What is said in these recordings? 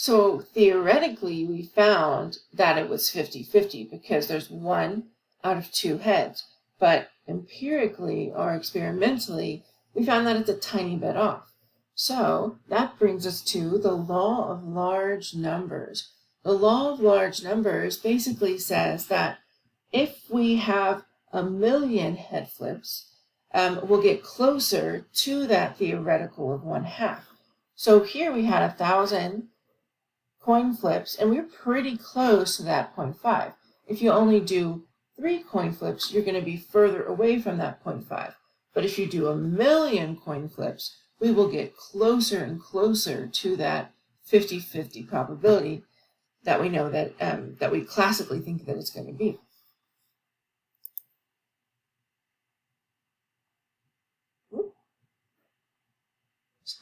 So theoretically, we found that it was 50-50 because there's 1 out of 2 heads. But empirically or experimentally, we found that it's a tiny bit off. So that brings us to the law of large numbers. The law of large numbers basically says that if we have 1,000,000 head flips, we'll get closer to that theoretical of 1/2. So here we had 1,000 coin flips, and we're pretty close to that 0.5. If you only do 3 coin flips, you're going to be further away from that 0.5. But if you do 1,000,000 coin flips, we will get closer and closer to that 50-50 probability that we know that we classically think that it's going to be.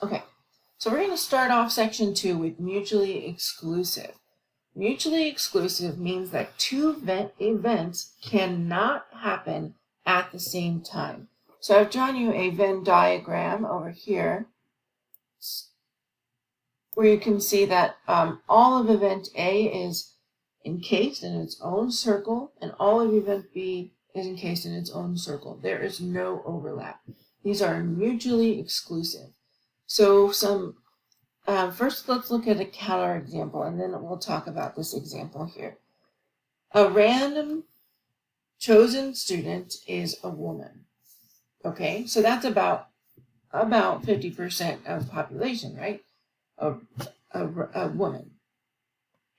Okay, so we're going to start off section 2 with mutually exclusive. Mutually exclusive means that 2 events cannot happen at the same time. So I've drawn you a Venn diagram over here where you can see that all of event A is encased in its own circle, and all of event B is encased in its own circle. There is no overlap. These are mutually exclusive. So first let's look at a counterexample, and then we'll talk about this example here. A random chosen student is a woman. Okay, so that's about 50% of the population, right? A woman.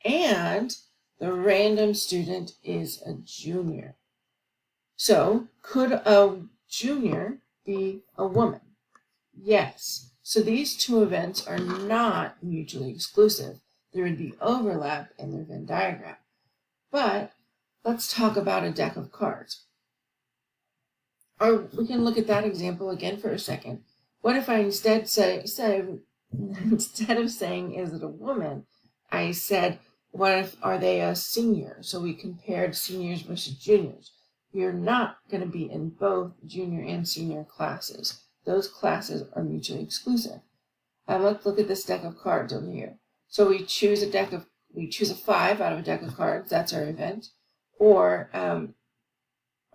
And the random student is a junior. So could a junior be a woman? Yes. So these 2 events are not mutually exclusive. There would be overlap in their Venn diagram. But let's talk about a deck of cards. Or we can look at that example again for a second. What if I instead instead of saying, is it a woman, I said, what if, are they a senior? So we compared seniors versus juniors. You're not going to be in both junior and senior classes. Those classes are mutually exclusive. Let's look at this deck of cards over here. So we choose a 5 out of a deck of cards. That's our event. Or a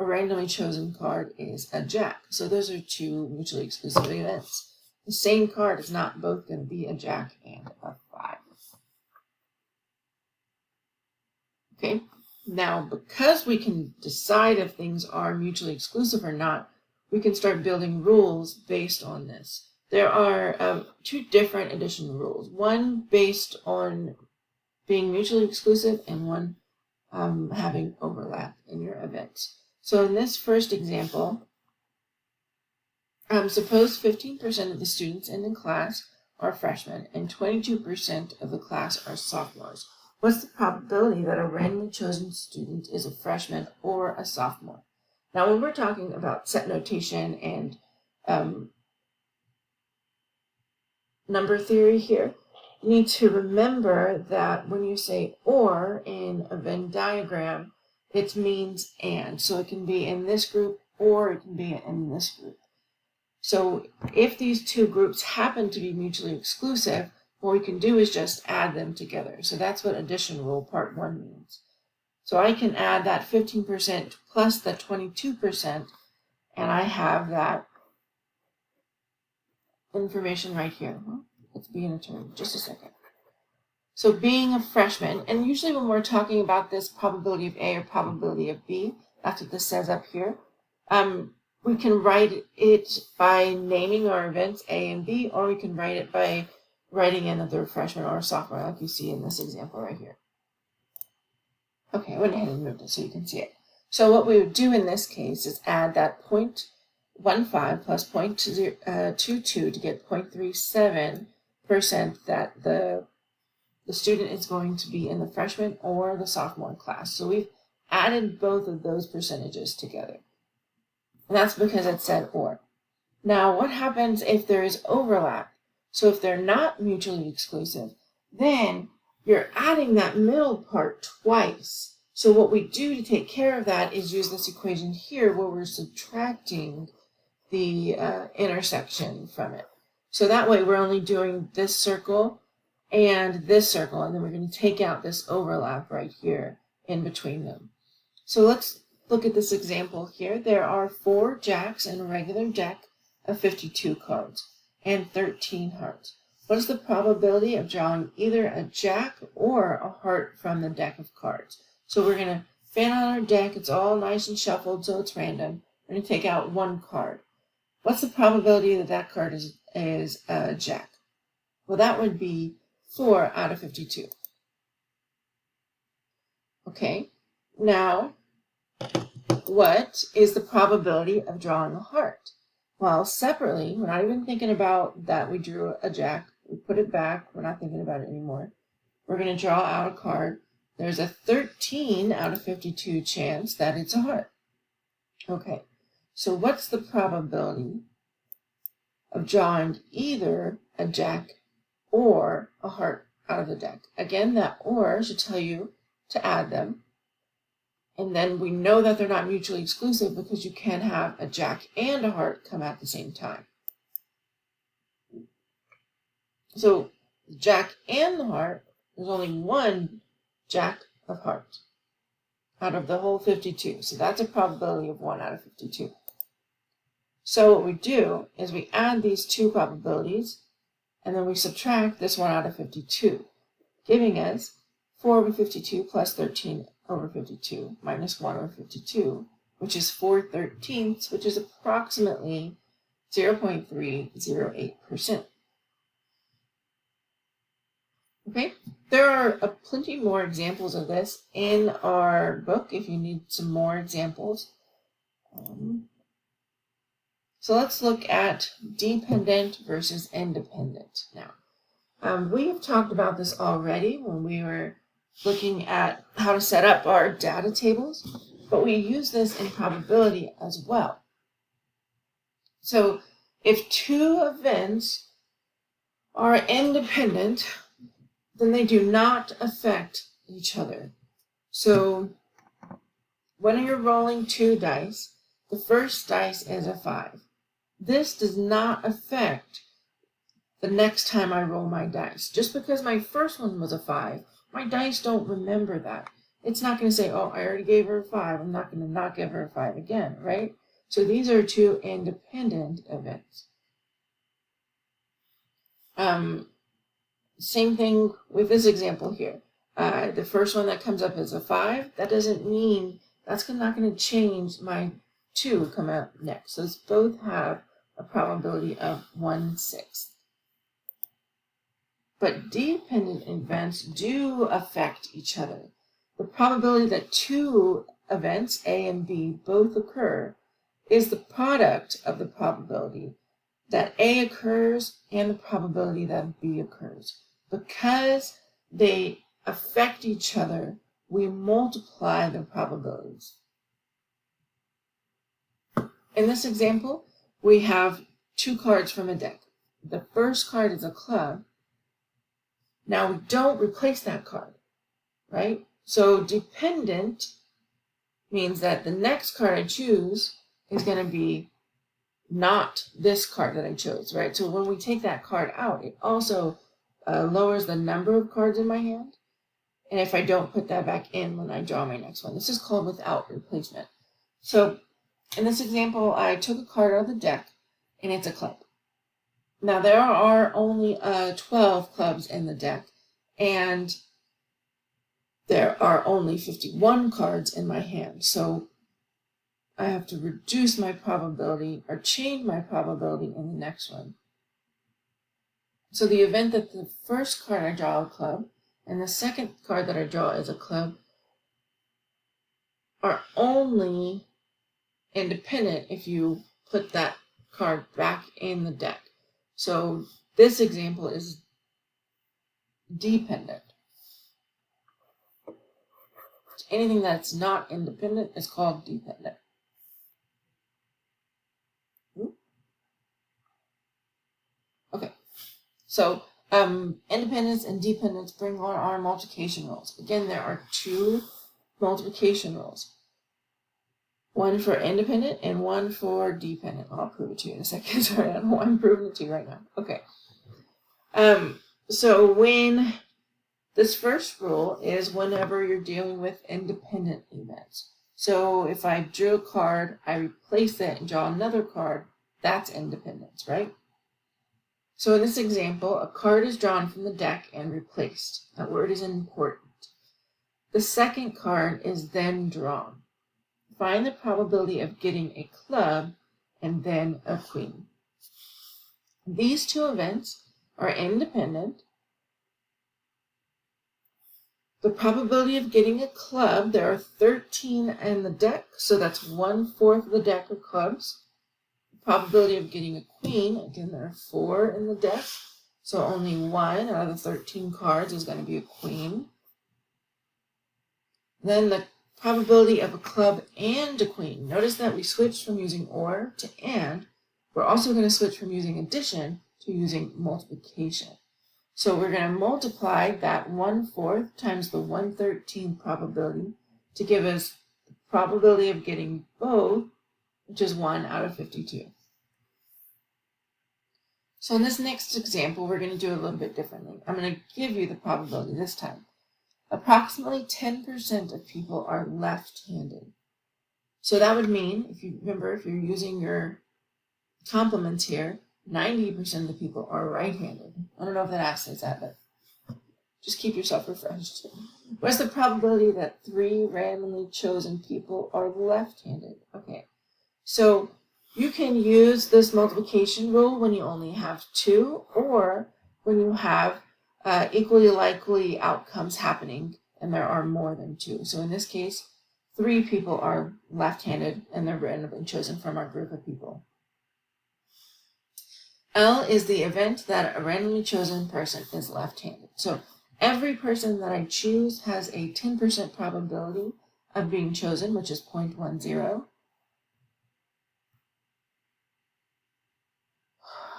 randomly chosen card is a jack. So those are 2 mutually exclusive events. The same card is not both going to be a jack and a 5. Okay. Now, because we can decide if things are mutually exclusive or not, we can start building rules based on this. There are 2 different addition rules, one based on being mutually exclusive and one having overlap in your events. So in this first example, suppose 15% of the students in the class are freshmen and 22% of the class are sophomores. What's the probability that a randomly chosen student is a freshman or a sophomore? Now, when we're talking about set notation and number theory here, you need to remember that when you say or in a Venn diagram, it means and. So it can be in this group or it can be in this group. So if these 2 groups happen to be mutually exclusive, what we can do is just add them together. So that's what addition rule part 1 means. So I can add that 15% plus the 22%, and I have that information right here. Let's be in a turn, just a second. So being a freshman, and usually when we're talking about this probability of A or probability of B, that's what this says up here, we can write it by naming our events A and B, or we can write it by writing in that they're a freshman or a sophomore, like you see in this example right here. Okay, I went ahead and moved it so you can see it. So what we would do in this case is add that 0.15 plus 0.22 to get 0.37% that the student is going to be in the freshman or the sophomore class. So we've added both of those percentages together. And that's because it said or. Now, what happens if there is overlap? So if they're not mutually exclusive, then you're adding that middle part twice. So what we do to take care of that is use this equation here where we're subtracting the intersection from it. So that way we're only doing this circle and this circle, and then we're going to take out this overlap right here in between them. So let's look at this example here. There are 4 jacks in a regular deck of 52 cards and 13 hearts. What is the probability of drawing either a jack or a heart from the deck of cards? So we're going to fan on our deck. It's all nice and shuffled, so it's random. We're going to take out 1 card. What's the probability that that card is a jack? Well, that would be 4 out of 52. Okay, now what is the probability of drawing a heart? Well, separately, we're not even thinking about that we drew a jack. We put it back. We're not thinking about it anymore. We're going to draw out a card. There's a 13 out of 52 chance that it's a heart. Okay, so what's the probability of drawing either a jack or a heart out of the deck? Again, that or should tell you to add them. And then we know that they're not mutually exclusive because you can have a jack and a heart come at the same time. So the jack and the heart, there's only 1 jack of hearts out of the whole 52. So that's a probability of 1 out of 52. So what we do is we add these 2 probabilities, and then we subtract this 1 out of 52, giving us 4 over 52 plus 13 over 52 minus 1 over 52, which is 4/13, which is approximately 0.308%. Okay, there are plenty more examples of this in our book if you need some more examples. So let's look at dependent versus independent now. We have talked about this already when we were looking at how to set up our data tables, but we use this in probability as well. So if 2 events are independent, then they do not affect each other. So when you're rolling 2 dice, the first dice is a 5. This does not affect the next time I roll my dice. Just because my first one was a 5, my dice don't remember that. It's not going to say, oh, I already gave her a 5. I'm not going to not give her a 5 again, right? So these are 2 independent events. Same thing with this example here. The first one that comes up is a 5. That doesn't mean that's not going to change my 2 come out next. So both have a probability of 1/6. But dependent events do affect each other. The probability that 2 events, A and B, both occur is the product of the probability that A occurs and the probability that B occurs. Because they affect each other, we multiply the probabilities. In this example, we have 2 cards from a deck. The first card is a club. Now we don't replace that card, right? So dependent means that the next card I choose is going to be not this card that I chose, right? So when we take that card out, it also lowers the number of cards in my hand. And if I don't put that back in when I draw my next one, this is called without replacement. So in this example, I took a card out of the deck, and it's a club. Now, there are only 12 clubs in the deck, and there are only 51 cards in my hand. So I have to reduce my probability or change my probability in the next one. So the event that the first card I draw a club and the second card that I draw is a club are only independent if you put that card back in the deck. So this example is dependent. Anything that's not independent is called dependent. Okay, so independence and dependence bring on our multiplication rules. Again, there are 2 multiplication rules. One for independent and one for dependent. I'll prove it to you in a second. Sorry, I don't know why I'm proving it to you right now. Okay. So when this first rule is whenever you're dealing with independent events. So if I drew a card, I replace it and draw another card, that's independence, right? So in this example, a card is drawn from the deck and replaced. That word is important. The second card is then drawn. Find the probability of getting a club and then a queen. These two events are independent. The probability of getting a club, there are 13 in the deck, so that's 1/4 of the deck of clubs. The probability of getting a queen, again, there are 4 in the deck, so only 1 out of the 13 cards is going to be a queen. Then the probability of a club and a queen. Notice that we switched from using or to and. We're also going to switch from using addition to using multiplication. So we're going to multiply that 1/4 times the 1/13 probability to give us the probability of getting both, which is 1 out of 52. So in this next example, we're going to do it a little bit differently. I'm going to give you the probability this time. Approximately 10% of people are left-handed. So that would mean, if you remember, if you're using your complements here, 90% of the people are right-handed. I don't know if that actually says that, but just keep yourself refreshed. What's the probability that 3 randomly chosen people are left-handed? Okay, so you can use this multiplication rule when you only have 2, or when you have equally likely outcomes happening and there are more than 2. So in this case, 3 people are left-handed and they're randomly chosen from our group of people. L is the event that a randomly chosen person is left-handed. So every person that I choose has a 10% probability of being chosen, which is 0.10.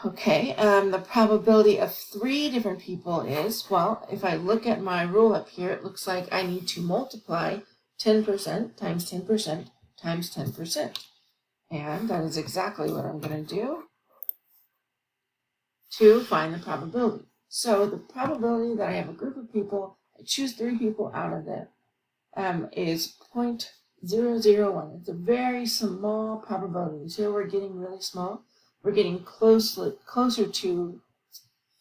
Okay, the probability of 3 different people is, well, if I look at my rule up here, it looks like I need to multiply 10% times 10% times 10%. And that is exactly what I'm going to do to find the probability. So the probability that I have a group of people, I choose 3 people out of it, is 0.001. It's a very small probability. So we're getting really small. We're getting closer to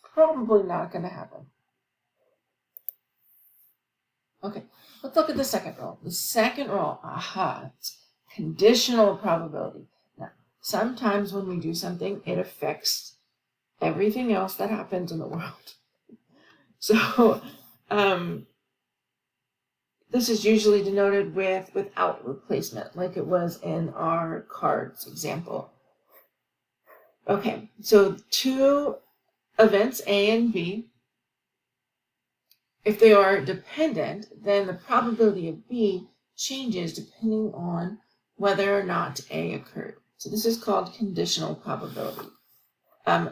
probably not going to happen. Okay, let's look at the second rule. The second rule, it's conditional probability. Now, sometimes when we do something, it affects everything else that happens in the world. So this is usually denoted with without replacement, like it was in our cards example. Okay, so 2 events, A and B, if they are dependent, then the probability of B changes depending on whether or not A occurred. So this is called conditional probability.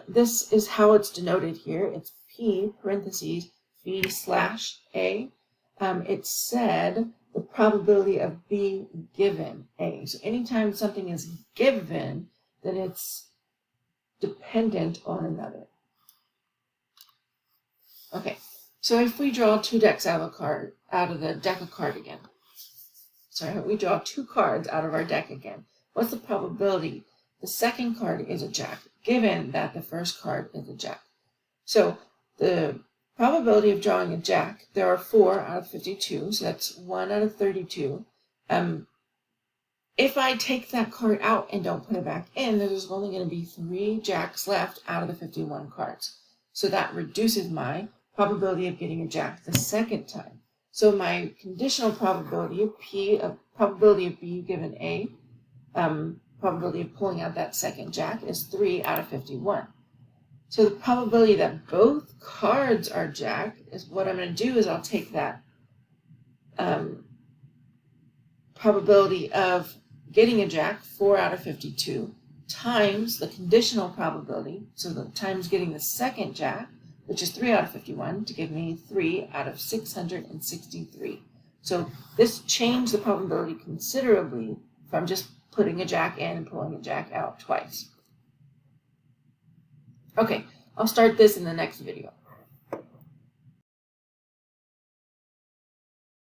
This is how it's denoted here. It's P, parentheses, B/A. It said the probability of B given A. So anytime something is given, then it's dependent on another. Okay, so if we draw 2 decks out of the deck of cards again. Sorry, we draw 2 cards out of our deck again. What's the probability? The second card is a jack, given that the first card is a jack. So the probability of drawing a jack, there are 4 out of 52, so that's 1 out of 32. If I take that card out and don't put it back in, there's only going to be 3 jacks left out of the 51 cards. So that reduces my probability of getting a jack the second time. So my conditional probability of probability of B given A, probability of pulling out that second jack is 3 out of 51. So the probability that both cards are jack is what I'm going to do is I'll take that probability of getting a jack, 4 out of 52, times the conditional probability, so the times getting the second jack, which is 3 out of 51, to give me 3 out of 663. So this changed the probability considerably from just putting a jack in and pulling a jack out twice. Okay, I'll start this in the next video.